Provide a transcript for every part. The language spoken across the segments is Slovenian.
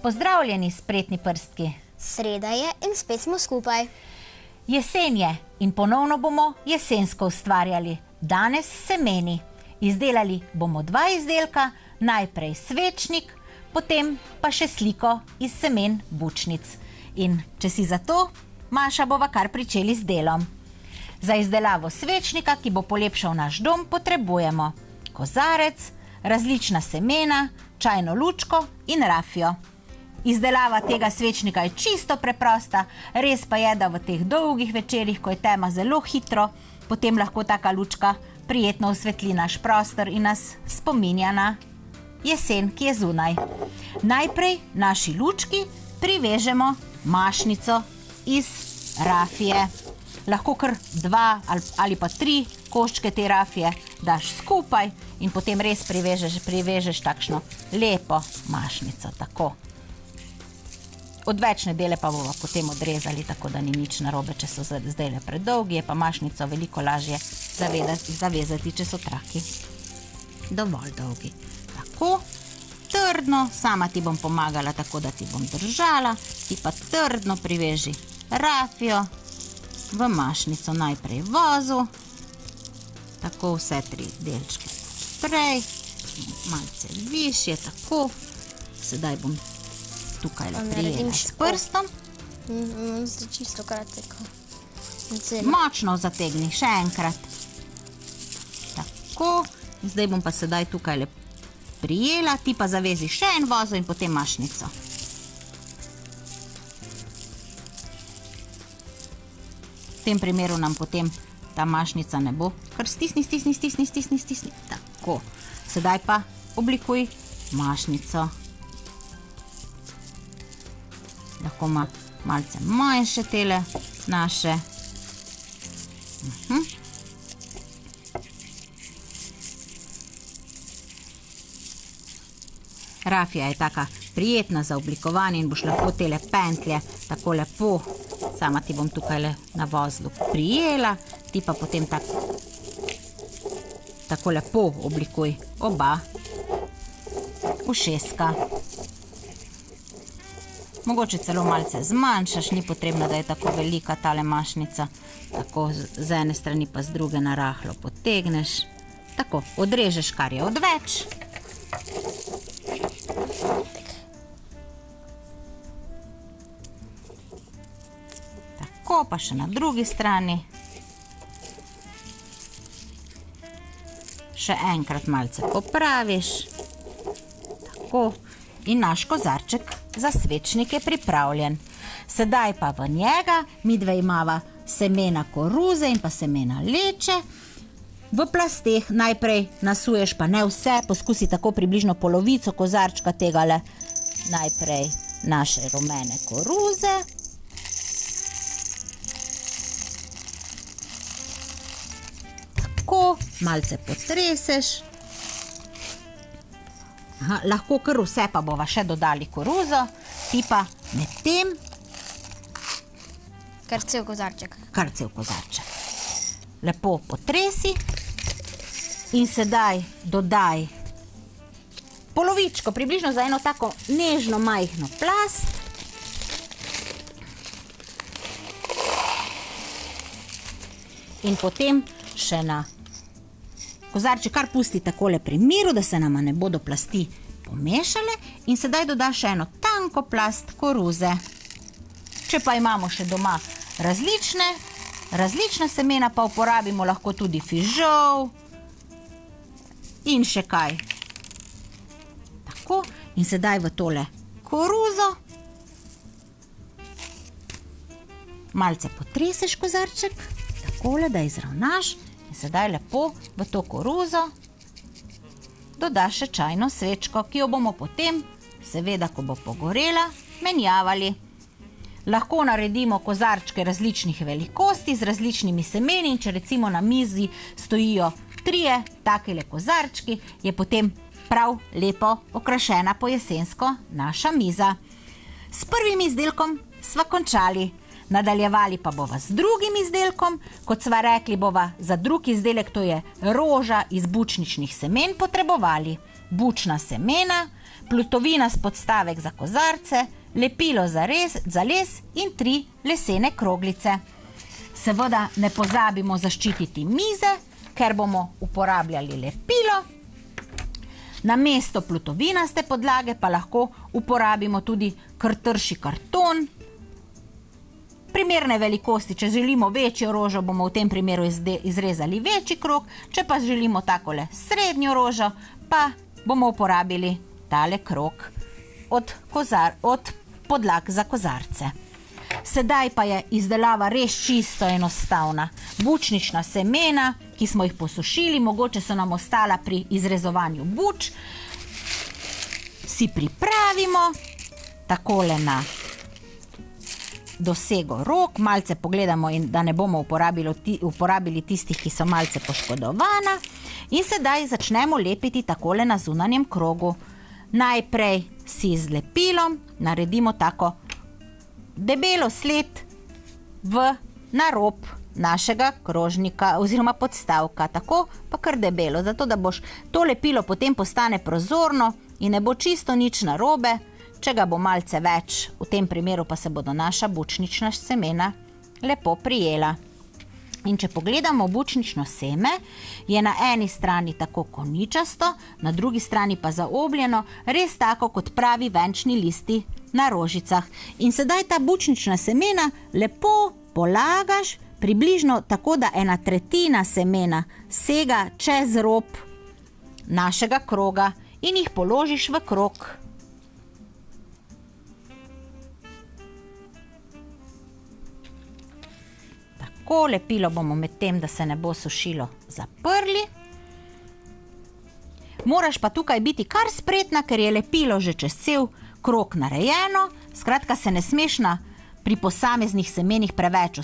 Pozdravljeni, spretni prstki. Sreda je in spet smo skupaj. Jesen je in ponovno bomo jesensko ustvarjali. Danes semeni. Izdelali bomo 2 izdelka, najprej svečnik, potem pa še sliko iz semen bučnic. In če si za to, Maša, bova kar pričeli z delom. Za izdelavo svečnika, ki bo polepšal naš dom, potrebujemo kozarec, različna semena, čajno lučko in rafijo. Izdelava tega svečnika je čisto preprosta, res pa je, da v teh dolgih večerih, ko je tema zelo hitro, potem lahko taka lučka prijetno osvetli naš prostor in nas spominja na jesen, ki je zunaj. Najprej naši lučki privežemo mašnico iz rafije. Lahko kar 2 ali pa 3 koščke te rafije daš skupaj in potem res privežeš takšno lepo mašnico, tako. Odvečne dele pa bomo potem odrezali, tako da ni nič narobe, če so zdajle predolgi, je pa mašnico veliko lažje zavezati, če so traki dovolj dolgi. Tako, trdno, sama ti bom pomagala, tako da ti bom držala, ti pa trdno priveži rafijo v mašnico, najprej vozu, tako vse 3 delčke prej, malce višje, tako, sedaj bom tukaj prijela s prstom. Zdaj čisto kratek. Močno zategni, še enkrat. Tako, zdaj bom pa sedaj tukaj prijela, ti pa zavezi še en vozo in potem mašnico. V tem primeru nam potem ta mašnica ne bo, kar stisni. Tako, sedaj pa oblikuj mašnico. Lahko ima malce manjše tele naše. Rafija je taka prijetna za oblikovanje in boš lahko tele pentlje tako lepo, sama ti bom tukaj na vozlu prijela, ti pa potem tako lepo oblikuj oba ušeska. Mogoče celo malce zmanjšaš, ni potrebno, da je tako velika tale mašnica. Tako z ene strani pa z druge narahlo potegneš. Tako, odrežeš, kar je odveč. Tako, pa še na drugi strani. Še enkrat malce popraviš. Tako, in naš kozarček za svečnik je pripravljen. Sedaj pa v njega midve imava semena koruze in pa semena leče. V plasteh najprej nasuješ, pa ne vse, poskusi tako približno polovico kozarčka tegale, najprej naše rumene koruze. Tako, malce potreseš. Lahko kar vse, pa bova še dodali koruzo, ti pa med tem Kar cel kozarček. Lepo potresi in sedaj dodaj polovičko, približno za eno tako nežno majhno plast. In potem še na kozarček kar pusti takole pri miru, da se nama ne bodo plasti pomešale, in sedaj dodaš še eno tanko plast koruze. Če pa imamo še doma različna semena, pa uporabimo lahko tudi fižol in še kaj. Tako, in sedaj v tole koruzo malce potreseš kozarček, takole, da izravnaš. In sedaj lepo v to koruzo dodaš še čajno svečko, ki jo bomo potem, seveda, ko bo pogorela, menjavali. Lahko naredimo kozarčke različnih velikosti z različnimi semeni in če recimo na mizi stojijo 3 takele kozarčki, je potem prav lepo okrašena po jesensko naša miza. S prvim izdelkom sva končali. Nadaljevali pa bova z drugim izdelkom. Kot sva rekli, bova za drug izdelek, to je roža iz bučničnih semen, potrebovali bučna semena, plutovina s podstavek za kozarce, lepilo za les in 3 lesene kroglice. Seveda ne pozabimo zaščititi mize, ker bomo uporabljali lepilo. Namesto plutovinaste podlage pa lahko uporabimo tudi kar trši karton. Primerne velikosti, če želimo večjo rožo, bomo v tem primeru izrezali večji krog, če pa želimo takole srednjo rožo, pa bomo uporabili tale krog od podlag za kozarce. Sedaj pa je izdelava res čisto enostavna. Bučnična semena, ki smo jih posušili, mogoče so nam ostala pri izrezovanju buč, si pripravimo takole na dosego rok, malce pogledamo, in da ne bomo uporabili tistih, ki so malce poškodovana, in sedaj začnemo lepiti takole na zunanjem krogu. Najprej si z lepilom naredimo tako debelo sled na rob našega krožnika oziroma podstavka, tako pa kar debelo, zato da boš to lepilo potem postane prozorno in ne bo čisto nič narobe. Če ga bo malce več, v tem primeru pa se bodo naša bučnična semena lepo prijela. In če pogledamo bučnično seme, je na eni strani tako koničasto, na drugi strani pa zaobljeno, res tako kot pravi venčni listi na rožicah. In sedaj ta bučnična semena lepo polagaš, približno tako, da 1/3 semena sega čez rob našega kroga in jih položiš v krog. Tako, lepilo bomo med tem, da se ne bo sušilo, zaprli. Moraš pa tukaj biti kar spretna, ker je lepilo že čez cel krog narejeno. Skratka, se ne smeš pri posameznih semenih preveč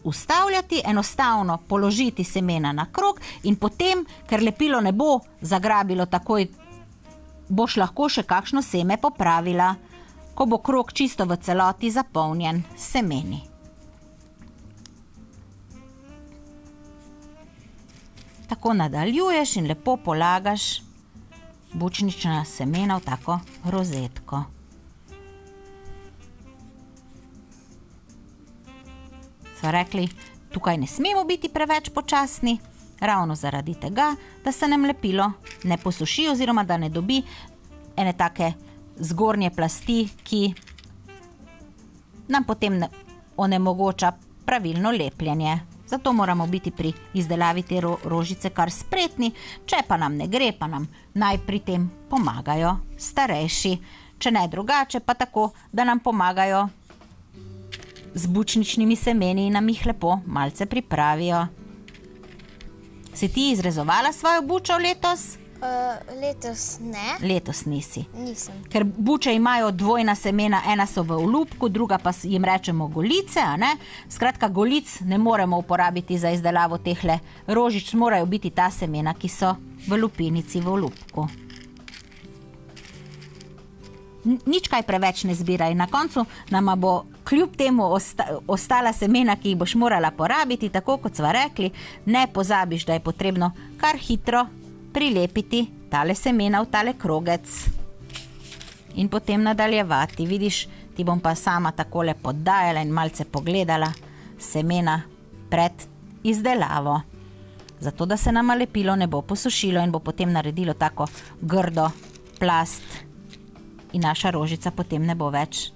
ustavljati, enostavno položiti semena na krog in potem, ker lepilo ne bo zagrabilo takoj, boš lahko še kakšno seme popravila, ko bo krog čisto v celoti zapolnjen s semeni. Tako nadaljuješ in lepo polagaš bučnična semena v tako rozetko. Sva rekli, tukaj ne smemo biti preveč počasni, ravno zaradi tega, da se nam lepilo ne posuši oziroma da ne dobi ene take zgornje plasti, ki nam potem onemogoča pravilno lepljenje. Zato moramo biti pri izdelavi te rožice kar spretni, če pa nam ne gre, pa nam naj pri tem pomagajo starejši. Če ne drugače, pa tako, da nam pomagajo z bučničnimi semeni in nam jih lepo malce pripravijo. Si ti izrezovala svojo bučo letos? Letos ne. Letos nisi. Nisem. Ker buče imajo dvojna semena, ena so v olupku, druga pa jim rečemo golice, a ne? Skratka, golic ne moremo uporabiti za izdelavo tehle rožič, morajo biti ta semena, ki so v lupinici, v olupku. Nič kaj preveč ne zbiraj, na koncu nama bo kljub temu ostala semena, ki jih boš morala porabiti, tako kot sva rekli, ne pozabiš, da je potrebno kar hitro prilepiti tale semena v tale krogec in potem nadaljevati. Vidiš, ti bom pa sama takole podajala in malce pogledala semena pred izdelavo, zato da se nama lepilo ne bo posušilo in bo potem naredilo tako grdo plast in naša rožica potem ne bo več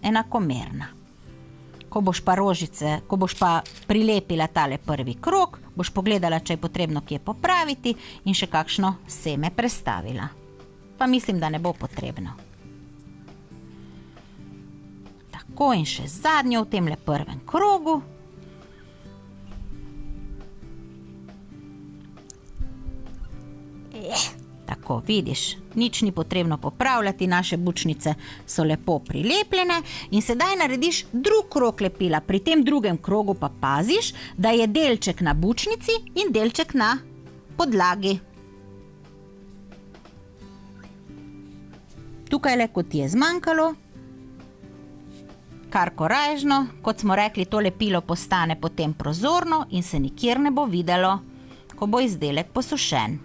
enakomerna. Ko boš pa prilepila tale prvi krog, boš pogledala, če je potrebno kje popraviti in še kakšno seme prestavila. Pa mislim, da ne bo potrebno. Tako, in še zadnjo v temle prvem krogu. Tako, vidiš, nič ni potrebno popravljati, naše bučnice so lepo prilepljene in sedaj narediš drug krog lepila. Pri tem drugem krogu pa paziš, da je delček na bučnici in delček na podlagi. Tukaj le, kot ti je zmanjkalo, kar korajžno, kot smo rekli, to lepilo postane potem prozorno in se nikjer ne bo videlo, ko bo izdelek posušen.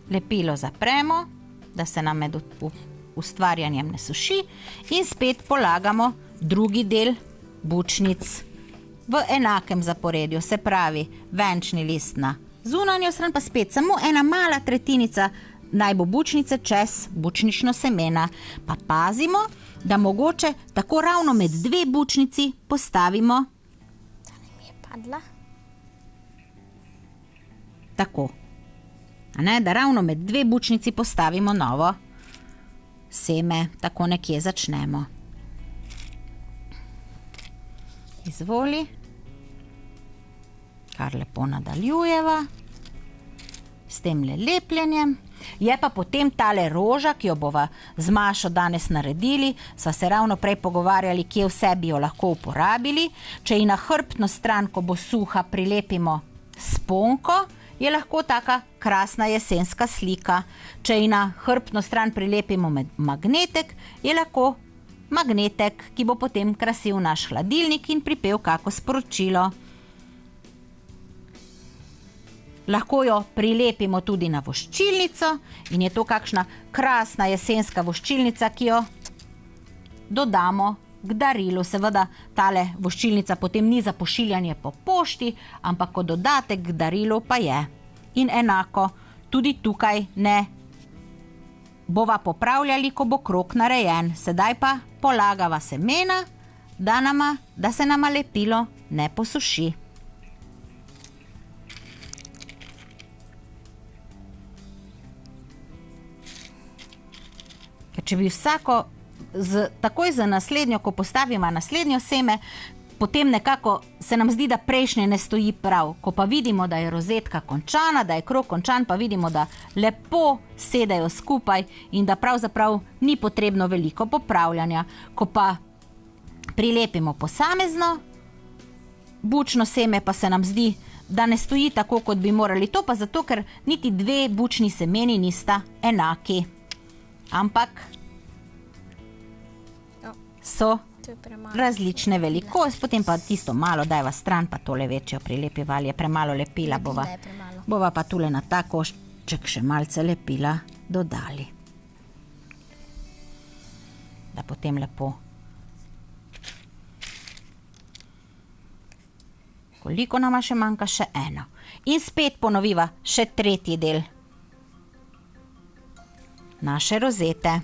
Lepilo zapremo, da se nam med ustvarjanjem ne suši in spet polagamo drugi del bučnic v enakem zaporedju, se pravi venčni list na zunanjo stran, pa spet samo ena mala tretjinica naj bo bučnice čez bučnično semena. Pa pazimo, da mogoče tako ravno med dve bučnici postavimo Mi je padla. tako. A ne, da ravno med dve bučnici postavimo novo seme, tako nekje začnemo. Izvoli. Kar lepo nadaljujeva s tem lepljenjem. Je pa potem tale roža, ki jo bova z Mašo danes naredili, sva se ravno prej pogovarjali, kje vse bi jo lahko uporabili. Če ji na hrbtno stran, ko bo suha, prilepimo sponko, je lahko taka krasna jesenska slika. Če ji na hrbtno stran prilepimo magnetek, je lahko magnetek, ki bo potem krasil naš hladilnik in pripel kako sporočilo. Lahko jo prilepimo tudi na voščilnico in je to kakšna krasna jesenska voščilnica, ki jo dodamo k darilu. Seveda tale voščilnica potem ni za pošiljanje po pošti, ampak kot dodatek k darilu pa je. In enako tudi tukaj ne bova popravljali, ko bo krog narejen. Sedaj pa polagava semena, da se nama lepilo ne posuši. Če bi vsako takoj za naslednjo, ko postavimo naslednjo seme, potem nekako se nam zdi, da prejšnje ne stoji prav. Ko pa vidimo, da je rozetka končana, da je krog končan, pa vidimo, da lepo sedajo skupaj in da pravzaprav ni potrebno veliko popravljanja. Ko pa prilepimo posamezno bučno seme, pa se nam zdi, da ne stoji tako, kot bi morali. To pa zato, ker niti dve bučni semeni nista enaki. Ampak so različne velikosti, potem pa tisto malo dajva stran, pa tole večjo prilepiva, ali je premalo lepila, bova pa tule na ta košček še malce lepila dodali. Da potem lepo. Koliko nama še manjka? Še eno. In spet ponoviva še tretji del naše rozete.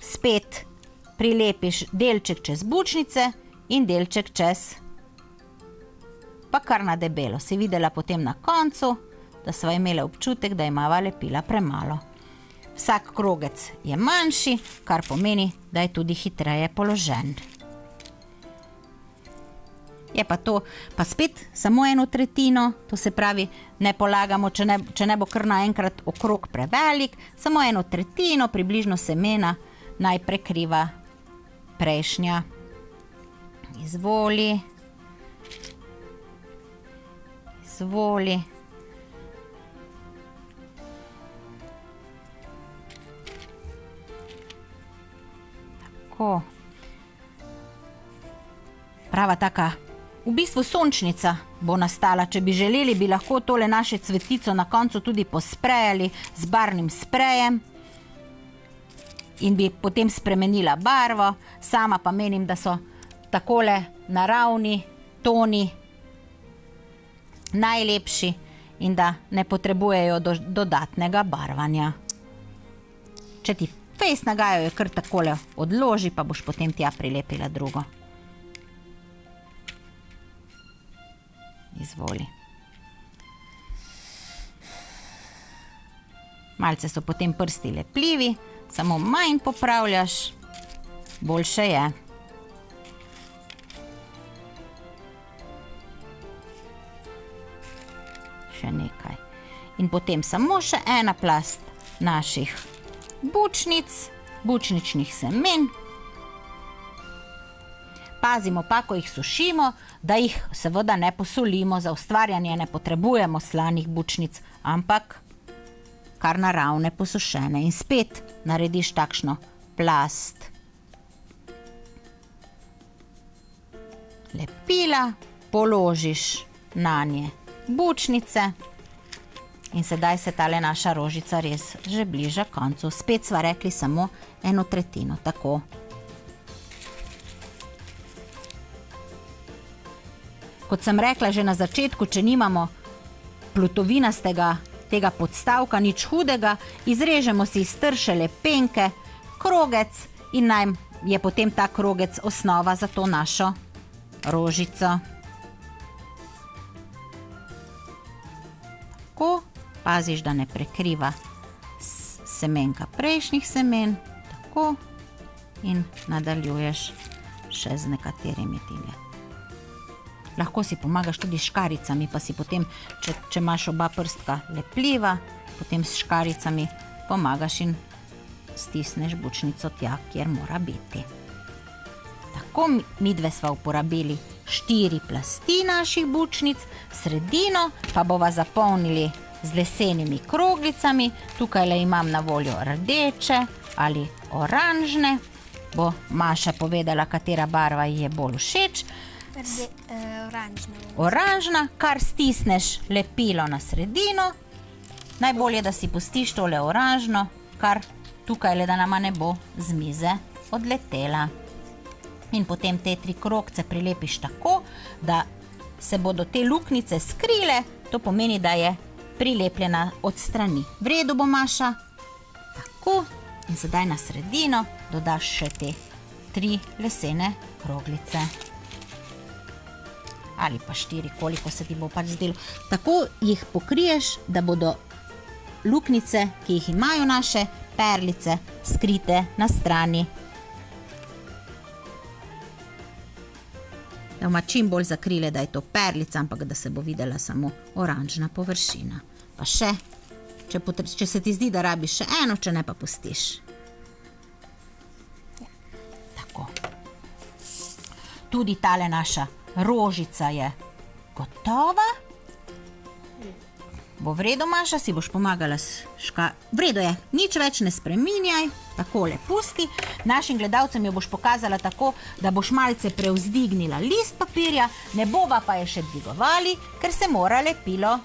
Spet prilepiš delček čez bučnice in delček čez, pa kar na debelo. Si videla potem na koncu, da sva imela občutek, da imava lepila premalo. Vsak krogec je manjši, kar pomeni, da je tudi hitreje položen. Je pa to, pa spet samo eno tretjino, to se pravi, ne polagamo, če ne bo kar naenkrat okrog prevelik, samo eno tretjino, približno semena, naj prekriva prejšnja. Izvoli. Izvoli. Tako. Prava taka, v bistvu sončnica bo nastala. Če bi želeli, bi lahko tole naše cvetico na koncu tudi posprejali z barvnim sprejem in bi potem spremenila barvo. Sama pa menim, da so takole naravni toni najlepši in da ne potrebujejo dodatnega barvanja. Če ti fejst nagajajo, je kar takole odloži, pa boš potem tja prilepila drugo. Izvoli. Malce so potem prsti lepljivi, samo manj popravljaš, boljše je. Še nekaj. In potem samo še ena plast naših bučnic, bučničnih semen. pazimo pa, ko jih sušimo, da jih seveda ne posolimo. Za ustvarjanje ne potrebujemo slanih bučnic, ampak kar naravne posušene. In spet narediš takšno plast lepila, položiš na nje bučnice in sedaj se tale naša rožica res že bliža koncu. Spet sva rekli samo 1/3, tako. Kot sem rekla že na začetku, če nimamo plutovinastega tega podstavka, nič hudega, izrežemo si iz trše lepenke, krogec in naj je potem ta krogec osnova za to našo rožico. Tako, paziš, da ne prekriva semenka prejšnjih semen, tako, in nadaljuješ še z nekaterimi tile. Lahko si pomagaš tudi s škaricami, pa si potem, če imaš oba prstka lepljiva, potem s škaricami pomagaš in stisneš bučnico tja, kjer mora biti. Tako, midve sva uporabili 4 plasti naših bučnic, sredino pa bova zapolnili z lesenimi kroglicami. Tukaj imam na voljo rdeče ali oranžne. Bo Maša povedala, katera barva ji je bolj všeč. Oranžna, kar stisneš lepilo na sredino. Najbolje, da si pustiš tole oranžno, kar tukaj da nama ne bo z mize odletela. In potem te 3 krogce prilepiš tako, da se bodo te luknjice skrile, to pomeni, da je prilepljena od strani. V redu bo, Maša? Tako, in sedaj na sredino dodaš še te 3 lesene kroglice. Ali pa 4, koliko se ti bo pač zdelo. Tako jih pokriješ, da bodo luknjice, ki jih imajo naše perlice, skrite na strani. Da bomo čim bolj zakrile, da je to perlica, ampak da se bo videla samo oranžna površina. Pa še, če se ti zdi, da rabiš še eno, če ne pa pustiš. Tako. Tudi tale naša rožica je gotova. Bo v redu, Maša, si boš pomagala v redu je, nič več ne spreminjaj, takole pusti. Našim gledalcem jo boš pokazala tako, da boš malce prevzdignila list papirja, ne bova pa je še dvigovali, ker se mora lepilo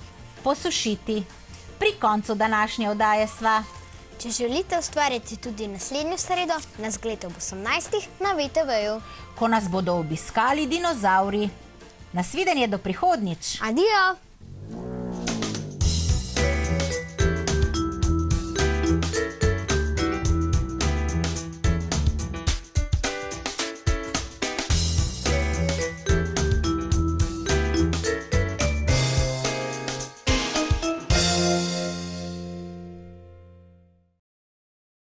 posušiti. Pri koncu današnje oddaje sva. Če želite ustvariti tudi naslednjo sredo, nas gledajte ob 18. na VTV-ju. Ko nas bodo obiskali dinozavri. Nasvidenje do prihodnjič. Adijo!